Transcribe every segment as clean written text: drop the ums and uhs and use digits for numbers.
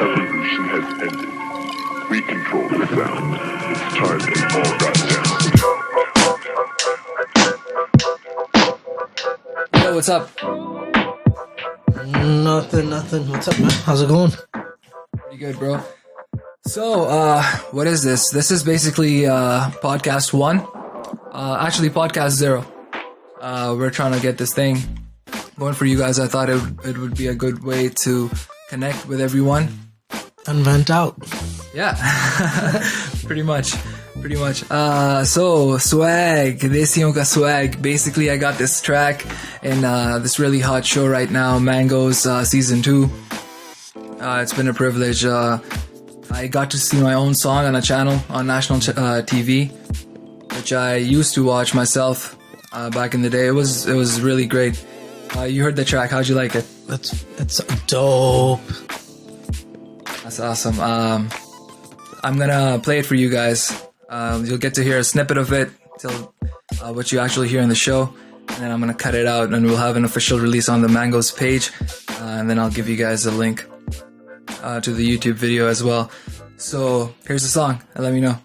Evolution has ended. We control the sound. It's time they all got down. Yo, what's up? Nothing. What's up, man? How's it going? Pretty good, bro. So, what is this? This is basically podcast 1. Actually, podcast 0. We're trying to get this thing going for you guys. I thought it would be a good way to connect with everyone and vent out. Yeah. pretty much. So swag, Desiyon ka swag. Basically, I got this track in this really hot show right now, Mango's season 2. It's been a privilege. I got to see my own song on a channel on national TV, which I used to watch myself back in the day. It was really great. You heard the track. How'd you like it? It's dope. That's awesome. I'm gonna play it for you guys. You'll get to hear a snippet of it till what you actually hear in the show, and then I'm gonna cut it out, and we'll have an official release on the Mango's page, and then I'll give you guys a link to the YouTube video as well. So here's the song, and let me know.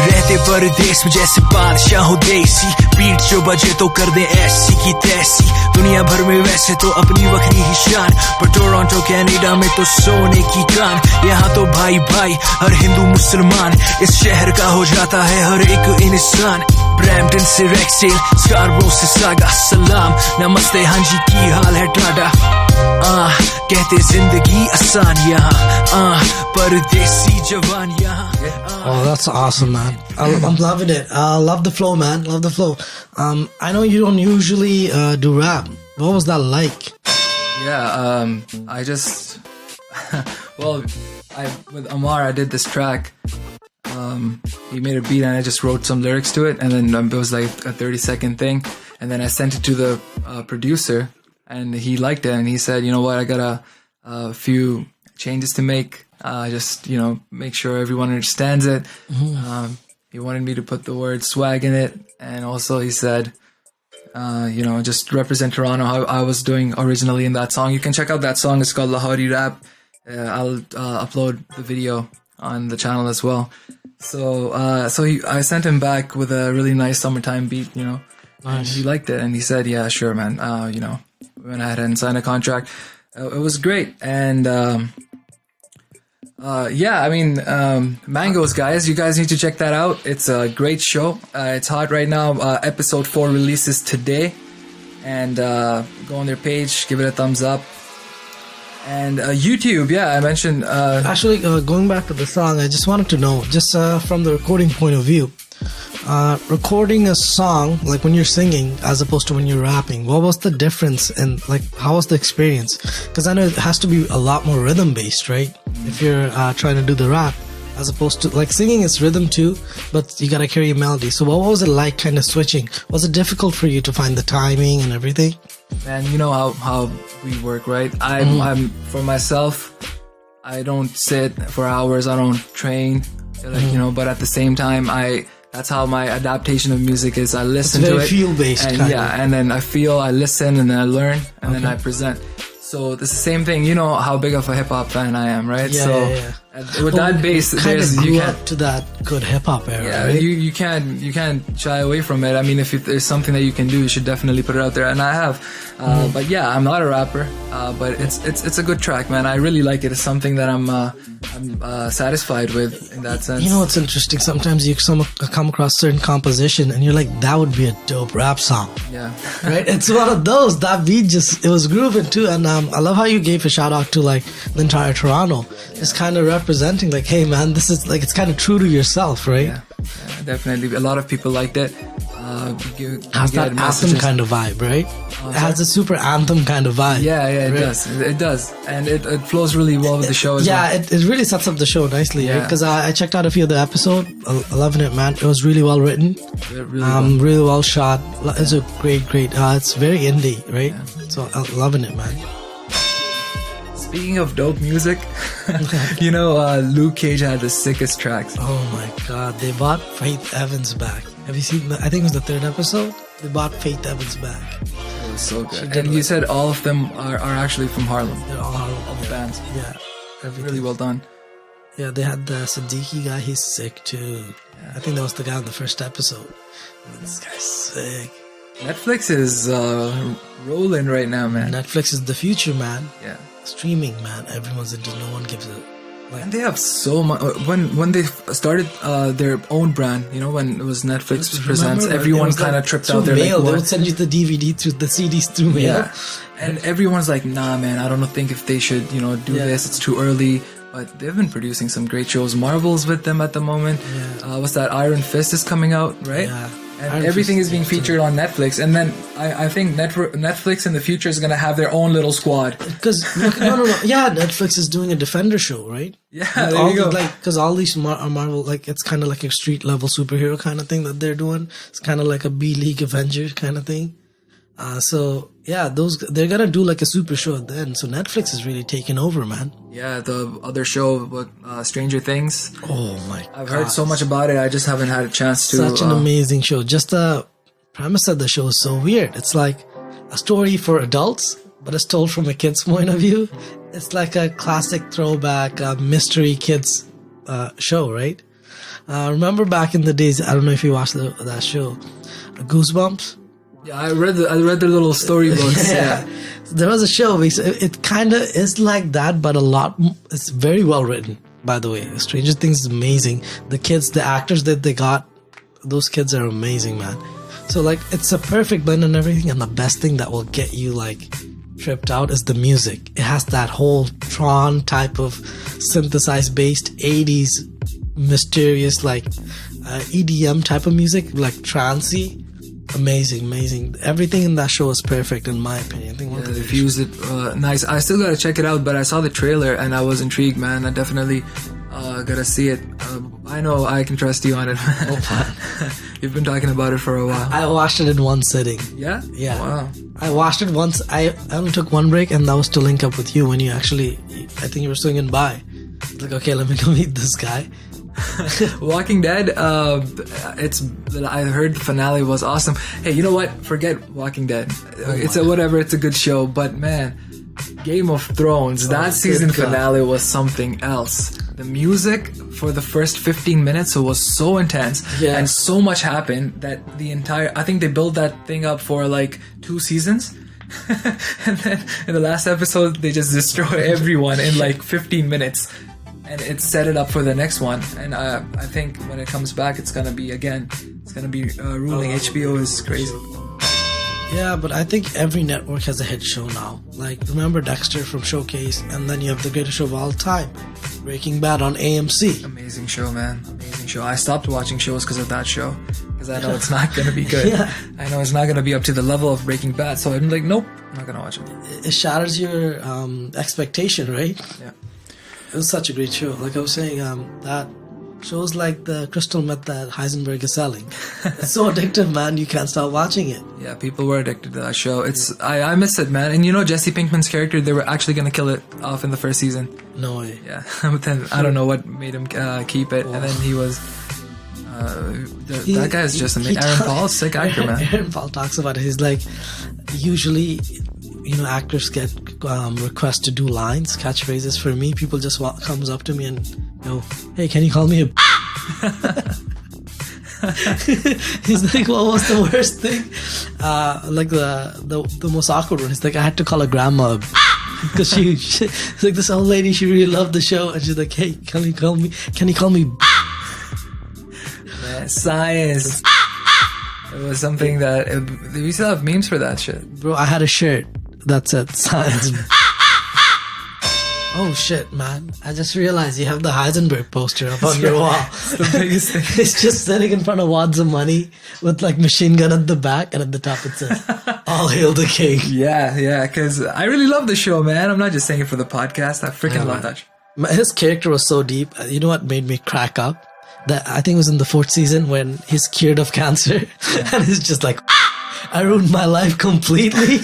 रहते परदेश में जैसे बादशाह हो देसी beat जो बजे तो कर दे ऐसी की तैसी दुनिया भर में वैसे तो अपनी वक्री ही शान पर टोरंटो कनाडा में तो सोने की कान यहाँ तो भाई भाई हर हिंदू मुसलमान इस शहर का हो जाता है हर एक इंसान ब्रैम्पटन से रेक्सडेल स्कारब्रो से सागा सलाम नमस्ते हाँ जी की हाल है टाटा कहते जिंदगी आसान यहाँ परदेसी जवान यहाँ. Oh, that's awesome, man. I'm loving it. I love the flow, man. Love the flow. I know you don't usually do rap. What was that like? Yeah, I just with Amar I did this track. He made a beat and I just wrote some lyrics to it, and then it was like a 30-second thing, and then I sent it to the producer, and he liked it, and he said, you know what, I got a few changes to make. Just, make sure everyone understands it. Mm-hmm. He wanted me to put the word swag in it. And also he said, just represent Toronto, how I was doing originally in that song. You can check out that song. It's called Lahori Rap. I'll upload the video on the channel as well. So I sent him back with a really nice summertime beat, Nice. And he liked it. And he said, yeah, sure, man. We went ahead and signed a contract. It was great. And, Mango's, guys, you guys need to check that out. It's a great show. It's hot right now. Episode 4 releases today, and go on their page, give it a thumbs up. And YouTube, I mentioned actually going back to the song, I just wanted to know, just from the recording point of view, recording a song like when you're singing as opposed to when you're rapping, what was the difference, and like how was the experience? Because I know it has to be a lot more rhythm based, right? If you're trying to do the rap, as opposed to like singing is rhythm too, but you gotta carry a melody. So what was it like kind of switching? Was it difficult for you to find the timing and everything? Man, you know how we work, right? I'm for myself, I don't sit for hours, I don't train, but at the same time that's how my adaptation of music is. I listen to it. It's very feel-based. And and then I feel, I listen, and then I learn, and then I present. So it's the same thing. You know how big of a hip-hop fan I am, right? Yeah. With that bass, you grew up to that good hip-hop era, right? you can't shy away from it. I mean, if there's something that you can do, you should definitely put it out there, and I have. But yeah, I'm not a rapper, but it's a good track, man. I really like it. It's something that I'm satisfied with in that sense. You know what's interesting? Sometimes you come across certain composition, and you're like, that would be a dope rap song. Yeah. Right? It's one of those. That beat it was grooving too, and I love how you gave a shout out to like the entire Toronto. Just kind of representing like, hey man, this is like, it's kind of true to yourself, right? Yeah, definitely. A lot of people liked it. has that anthem kind of vibe, right? It has a super anthem kind of vibe. Yeah, it right? does. It does, and it flows really well with the show as well. Yeah, it really sets up the show nicely. Yeah. Because I checked out a few of the episodes. Loving it, man. It was really well written. Really well shot. It's a great. It's very indie, right? Yeah. So I'm loving it, man. Speaking of dope music, Luke Cage had the sickest tracks. Oh my god, they brought Faith Evans back. Have you seen? I think it was the 3rd episode. They brought Faith Evans back. It was so good. And you said all of them are actually from Harlem. They're all Harlem. All the bands. Yeah, everything. Really well done. Yeah, they had the Siddiqui guy. He's sick too. Yeah. I think that was the guy in the first episode. This guy's sick. Netflix is rolling right now, man. Netflix is the future, man. Yeah. Streaming, man. Everyone's into. No one gives a. And they have so much. When they started their own brand, when it was Netflix Presents, everyone kind of tripped out there. Mail. They would send you the DVD through the CDs through mail. Yeah. And everyone's like, nah, man, I don't think if they should, do this. It's too early. But they've been producing some great shows. Marvel's with them at the moment. Yeah. What's that? Iron Fist is coming out, right? Yeah. And Iron everything Fist is being featured on Netflix. And then I think Netflix in the future is going to have their own little squad. Because, no. Yeah, Netflix is doing a Defender show, right? Yeah, there you go. Because all these Marvel, it's kind of like a street level superhero kind of thing that they're doing. It's kind of like a B-League Avenger kind of thing. So yeah, they're gonna do like a super show at the end. So Netflix is really taking over, man. Yeah, the other show, Stranger Things. Oh my god, I've heard so much about it. I just haven't had a chance to. Such an amazing show. Just the premise of the show is so weird. It's like a story for adults, but it's told from a kid's point of view. It's like a classic throwback mystery kids show, right? Remember back in the days? I don't know if you watched that show, Goosebumps. Yeah, I read the little storybooks. Yeah. There was a show. It kind of is like that, but it's very well written. By the way, Stranger Things is amazing. The kids, the actors that they got, those kids are amazing, man. So it's a perfect blend and everything. And the best thing that will get you tripped out is the music. It has that whole Tron type of synthesized based 80s mysterious EDM type of music, like trancey. Amazing. Everything in that show is perfect in my opinion. I think they fused it nice. I still gotta check it out, but I saw the trailer and I was intrigued, man. I definitely gotta see it. I know I can trust you on it. You've been talking about it for a while. I watched it in one sitting. Yeah? Yeah. Wow. I watched it once. I only took one break, and that was to link up with you when you actually, I think you were swinging by. Like, okay, let me go meet this guy. Walking Dead, I heard the finale was awesome. Hey, you know what? Forget Walking Dead. It's a good show, but man, Game of Thrones, that season finale was something else. The music for the first 15 minutes was so intense, and so much happened that I think they built that thing up for 2 seasons. And then in the last episode, they just destroy everyone in 15 minutes. And it set it up for the next one. And I think when it comes back, it's going to be ruling. HBO is crazy. Yeah, but I think every network has a hit show now. Remember Dexter from Showcase, and then you have the greatest show of all time, Breaking Bad on AMC. Amazing show, man. Amazing show. I stopped watching shows because of that show. Because I know it's not going to be good. Yeah. I know it's not going to be up to the level of Breaking Bad. So I'm like, nope, I'm not going to watch it. It shatters your expectation, right? Yeah. It was such a great show. Like I was saying, that shows like the crystal meth that Heisenberg is selling. It's so addictive, man. You can't stop watching it. Yeah, people were addicted to that show. I miss it, man. And Jesse Pinkman's character, they were actually going to kill it off in the first season. No way. Yeah. But then I don't know what made him keep it. And then he was... that guy is just amazing. Aaron Paul, sick actor, man. Aaron Paul talks about it. He's like, usually... actors get requests to do lines, catchphrases. For me, people just comes up to me and go, "Hey, can you call me a?" He's like, "What was the worst thing?" The most awkward one. He's like, "I had to call a grandma because she's like this old lady. She really loved the show, and she's like, "Hey, can you call me?" Man, science. It was something that we used to have memes for that shit. Bro, I had a shirt that said science. Oh shit, man. I just realized you have the Heisenberg poster up on your wall. It's the biggest thing. It's just sitting in front of wads of money with like machine gun at the back, and at the top it says, "All hail the king." Yeah, because I really love the show, man. I'm not just saying it for the podcast. I freaking love that show. His character was so deep. You know what made me crack up? That I think it was in the 4th season when he's cured of cancer, and he's just like, "I ruined my life completely."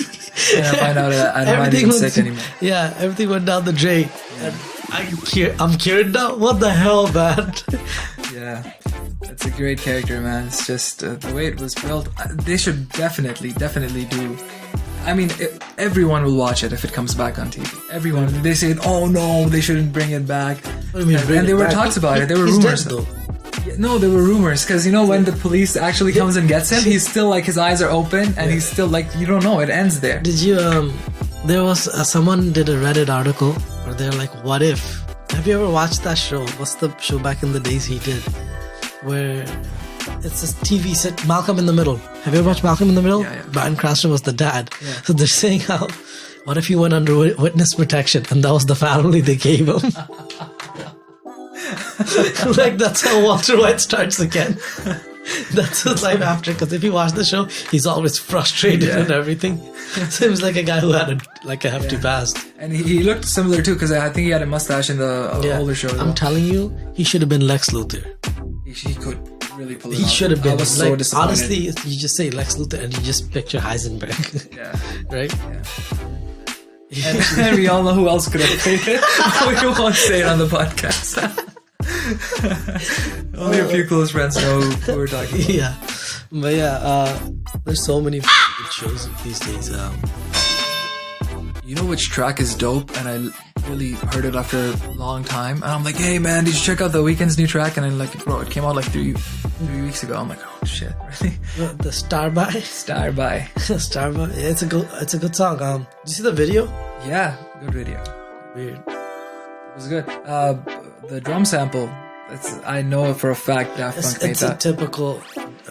And I find out that I'm not even sick anymore. Yeah, everything went down the drain. And I'm cured now? What the hell, man? Yeah, it's a great character, man. It's just the way it was built. They should definitely do. I mean, everyone will watch it if it comes back on TV. Everyone. They say, "Oh no, they shouldn't bring it back." What do you mean, bring and it there were back? talks about it. There were He's rumors. dead, though. No, there were rumors because when the police actually comes and gets him, he's still like his eyes are open and he's still like you don't know. It ends there. Did you? There was someone did a Reddit article where they're like, "What if?" Have you ever watched that show? What's the show back in the days he did? Where it's this TV set, Malcolm in the Middle. Have you ever watched Malcolm in the Middle? Yeah. Bryan Cranston was the dad. Yeah. So they're saying how, what if he went under witness protection and that was the family they gave him? Like that's how Walter White starts again. That's his life after, because if you watch the show, he's always frustrated and everything. Seems like a guy who had a hefty past. And he looked similar too because I think he had a mustache in the older show. I'm telling you, he should have been Lex Luthor. He could really pull it He off. should have been. I was so Like, disappointed. honestly, you just say Lex Luthor and you just picture Heisenberg. Yeah. Right? And we all know who else could have played it. We won't say it on the podcast. Only a few close friends know who we're talking about. Yeah. But there's so many shows these days. You know which track is dope? And I really heard it after a long time. And I'm like, hey man, did you check out The Weeknd's new track? And I'm like, bro, it came out like 3 weeks ago. I'm like, oh shit, really? The Star by? Star by. Star by. Yeah, it's a good song. Did you see the video? Yeah, good video. Weird. It was good. The drum sample, I know for a fact Daft Punk made It's a that. typical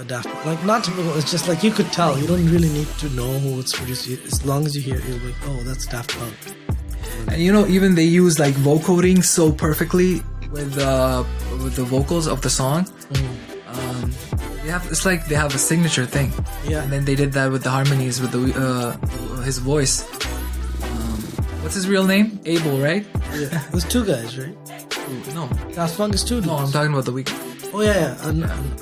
Daft Punk. Like, not typical, it's just like you could tell. You don't really need to know who it's produced. As long as you hear it, you're like, oh, that's Daft Punk. And even they use like vocoding so perfectly with the vocals of the song. It's like they have a signature thing. Yeah. And then they did that with the harmonies with his voice. What's his real name? Abel, right? Yeah. There's two guys, right? No, Daft Punk is two dudes. no, I'm talking about The Weeknd. Oh, yeah. I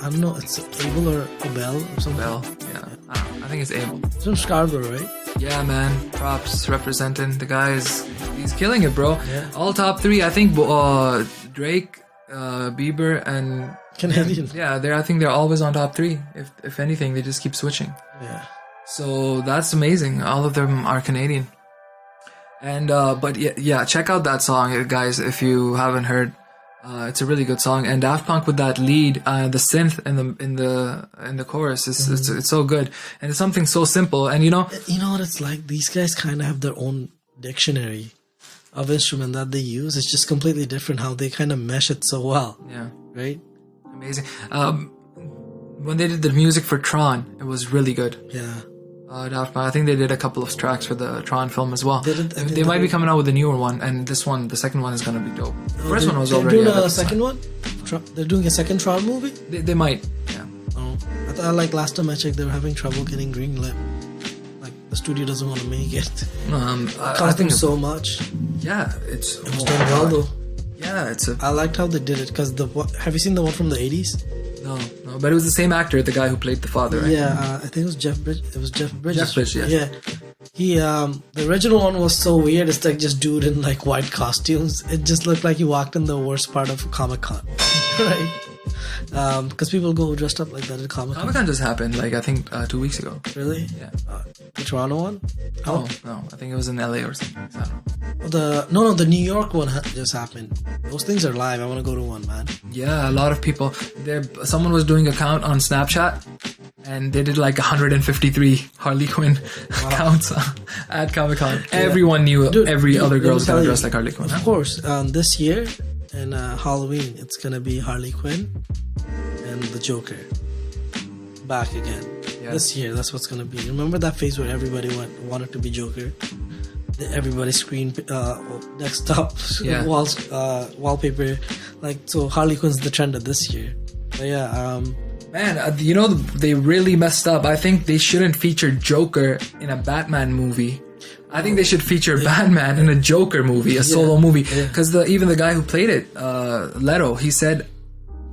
don't know. It's Abel or Abel or something. Bell, yeah. I think it's Abel. It's from Scarborough, right? Yeah, man. Props representing the guys. He's killing it, bro. Yeah. All top 3. I think Drake, Bieber, and Canadian. yeah, I think they're always on top 3. If anything, they just keep switching. Yeah. So that's amazing. All of them are Canadian. And but yeah, check out that song, guys. If you haven't heard, it's a really good song. And Daft Punk with that lead, the synth in the chorus is it's so good. And it's something so simple. And You know what it's like? These guys kind of have their own dictionary of instrument that they use. It's just completely different how they kind of mesh it so well. yeah, Right? amazing. When they did the music for Tron, it was really good. Yeah. Daft Punk, I think they did a couple of tracks for the Tron film as well. They might be coming out with a newer one, and the second one is gonna be dope. The first one was They're already doing out at a the second one? They're doing a second Tron movie? They might, yeah. Oh. I thought, like, last time I checked, they were having trouble getting greenlit. Like, the studio doesn't want to make it. I Cost them think so much. yeah, it's It was done well, though. Yeah, it's a I liked how they did it, because have you seen the one from the 80s? no, but it was the same actor, the guy who played the father, right? Yeah, I think it was Jeff Bridges. It was Jeff Bridges. Jeff Bridges, yeah. Yeah. He, the original one was so weird. It's like just dude in like white costumes. It just looked like he walked in the worst part of ComicCon, right? Because people go dressed up like that at ComicCon. ComicCon just happened, like I think 2 weeks ago. Really? Yeah. The Toronto one? Oh no, I think it was in LA or something. I don't know. The New York one just happened. Those things are live. I want to go to one, man. Yeah, a lot of people. Someone was doing a count on Snapchat, and they did like 153 Harley Quinn counts at Comic-Con. Everyone knew every other girl was gonna dress like Harley Quinn. Of course, this year and Halloween, it's gonna be Harley Quinn and the Joker back again. Yeah. This year, that's what's gonna be. Remember that phase where everybody wanted to be Joker? everybody's screen, desktop Yeah. walls, wallpaper. Like, so Harley Quinn's the trend of this year. But yeah, Man, they really messed up. I think they shouldn't feature Joker in a Batman movie. I think they should feature Batman in a Joker movie, a solo movie. Because even the guy who played it, Leto, he said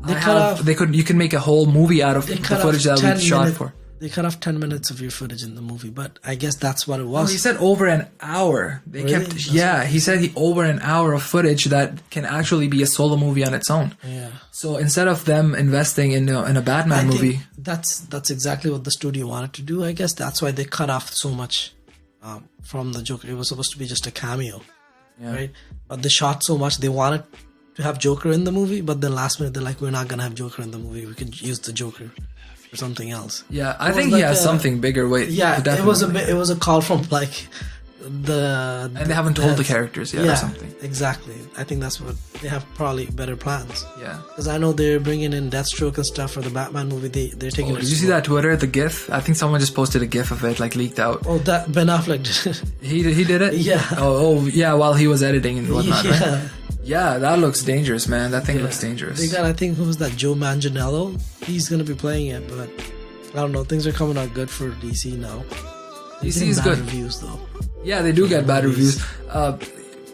you can make a whole movie out of the footage that we shot for. They cut off 10 minutes of your footage in the movie, but I guess that's what it was. Oh, he said over an hour. They kept, he said over an hour of footage that can actually be a solo movie on its own. Yeah. So instead of them investing in a Batman movie, that's exactly what the studio wanted to do. I guess that's why they cut off so much from the Joker. It was supposed to be just a cameo, right? But they shot so much. They wanted to have Joker in the movie, but then last minute they're like, we're not gonna have Joker in the movie. We could use the Joker for something else. Yeah, I think he has something bigger. It was a call from like and they haven't told the characters yet or something. Exactly. I think that's what they have, probably better plans. Yeah, because I know they're bringing in Deathstroke and stuff for the Batman movie. They're taking. Did you see that Twitter, the GIF? I think someone just posted a GIF of it, like leaked out. Oh, that Ben Affleck did it. He did it. Yeah. Oh yeah, while he was editing and whatnot. Yeah. Right? Yeah, that looks dangerous, man. That thing looks dangerous. They got, I think, who was that? Joe Manganiello. He's gonna be playing it, but I don't know. Things are coming out good for DC now. DC is good. Reviews though. Yeah, they do get bad reviews.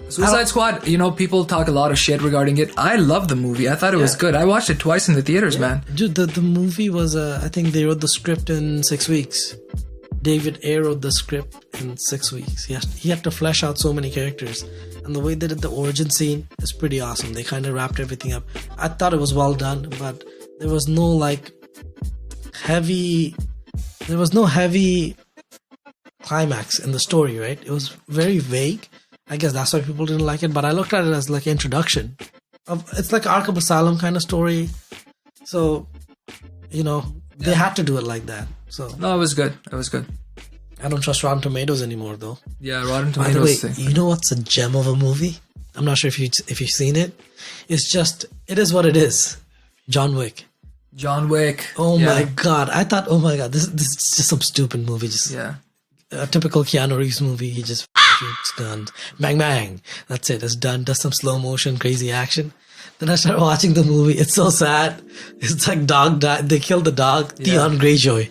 Suicide Squad, people talk a lot of shit regarding it. I love the movie. I thought it was good. I watched it twice in the theaters, man. Dude, the movie was, I think they wrote the script in 6 weeks. David Ayer wrote the script in 6 weeks. He had to flesh out so many characters. And the way they did the origin scene is pretty awesome. They kind of wrapped everything up. I thought it was well done, but there was no heavy climax in the story, right? It was very vague. I guess that's why people didn't like it, but I looked at it as like introduction. It's like Arkham Asylum kind of story. So, they had to do it like that. So no, it was good. It was good. I don't trust Rotten Tomatoes anymore, though. Yeah, Rotten Tomatoes. By the way, you know what's a gem of a movie? I'm not sure if you've seen it. It is what it is. John Wick. Oh my god! I thought, oh my god, this is just some stupid movie. Just a typical Keanu Reeves movie. He just shoots guns, bang bang. That's it. It's done. Does some slow motion, crazy action. Then I started watching the movie. It's so sad. It's like dog died. They killed the dog. Theon Greyjoy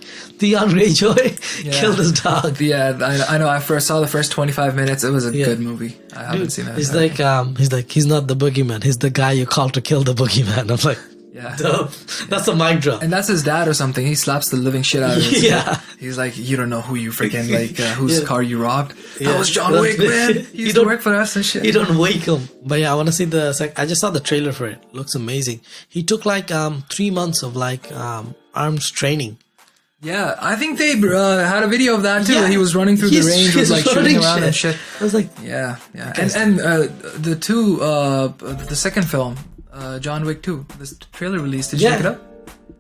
killed his dog. Yeah, I know. I first saw the first 25 minutes. It was a good movie. I haven't seen it. He's not the boogeyman. He's the guy you call to kill the boogeyman. I'm like, dope. That's a mic drop. And that's his dad or something. He slaps the living shit out of him. Yeah. He's like, you don't know who you freaking whose car you robbed. That was John Wick, man. He used to work for us and shit. You don't wake him. But yeah, I want to see I just saw the trailer for it. Looks amazing. He took 3 months of arms training. Yeah, I think they had a video of that too. Yeah. He was running through the range with shooting around and shit. I was like, yeah. And the second film, John Wick 2, this trailer release. Did you check it out?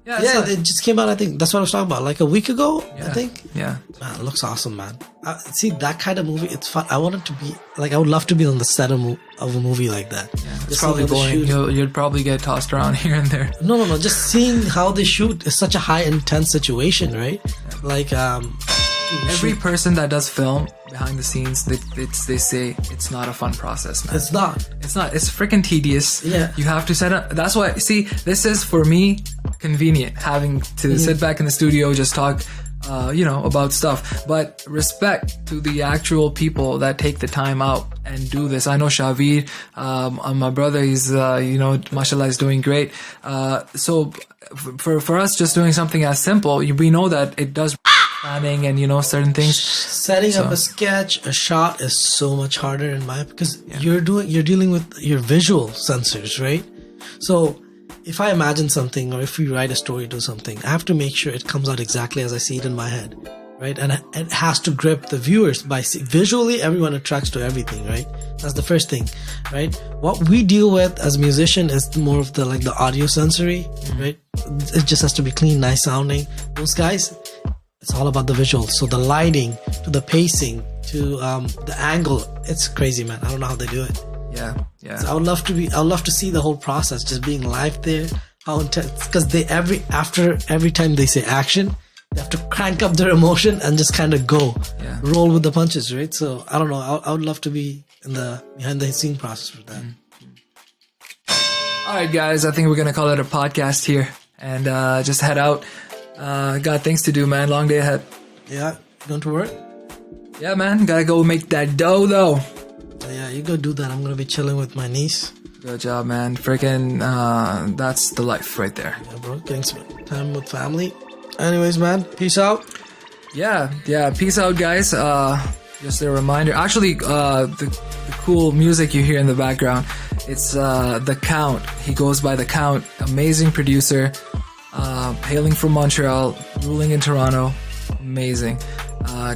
Yeah, it just came out, I think. That's what I was talking about. Like a week ago, I think. Yeah. Man, it looks awesome, man. See, that kind of movie, it's fun. I want it to be, I would love to be on the set of a movie like that. Yeah, it's probably boring. You'd probably get tossed around here and there. No. Just seeing how they shoot is such a high intense situation, right? Yeah. Every person that does film behind the scenes, they say it's not a fun process, man. It's not. It's freaking tedious. Yeah. You have to set up. That's why. See, this is for me convenient, having to sit back in the studio, just talk, about stuff. But respect to the actual people that take the time out and do this. I know Shavir, my brother, he's mashallah, is doing great. So for us, just doing something as simple, we know that it does planning and certain things. Setting up a sketch, a shot is so much harder in my, because you're dealing with your visual sensors, right? So if I imagine something, or if we write a story to something, I have to make sure it comes out exactly as I see it in my head, right? And it has to grip the viewers visually. Everyone attracts to everything, right? That's the first thing, right? What we deal with as musician is more of the audio sensory, right? It just has to be clean, nice sounding. Those guys, it's all about the visuals. So the lighting, to the pacing, to the angle, it's crazy, man. I don't know how they do it. Yeah. So I would love to see the whole process, just being live there. How intense? Because every time they say action, they have to crank up their emotion and just kind of go. roll with the punches, right? So I don't know. I would love to be in the behind the scene process for that. All right, guys. I think we're gonna call it a podcast here and just head out. Got things to do, man. Long day ahead. Yeah, going to work? Yeah, man. Gotta go make that dough, though. Yeah, you go do that. I'm gonna be chilling with my niece. Good job, man. Freaking, that's the life right there. Yeah, bro. Getting some time with family. Anyways, man. Peace out. Yeah. Peace out, guys. Just a reminder. Actually, the cool music you hear in the background, it's The Count. He goes by The Count. Amazing producer. Hailing from Montreal, ruling in Toronto. Amazing.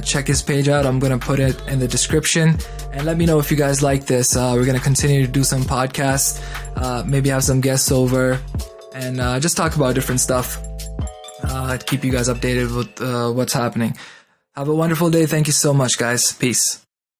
Check his page out. I'm going to put it in the description. And let me know if you guys like this. We're going to continue to do some podcasts. Maybe have some guests over. And just talk about different stuff. Keep you guys updated with what's happening. Have a wonderful day. Thank you so much, guys. Peace.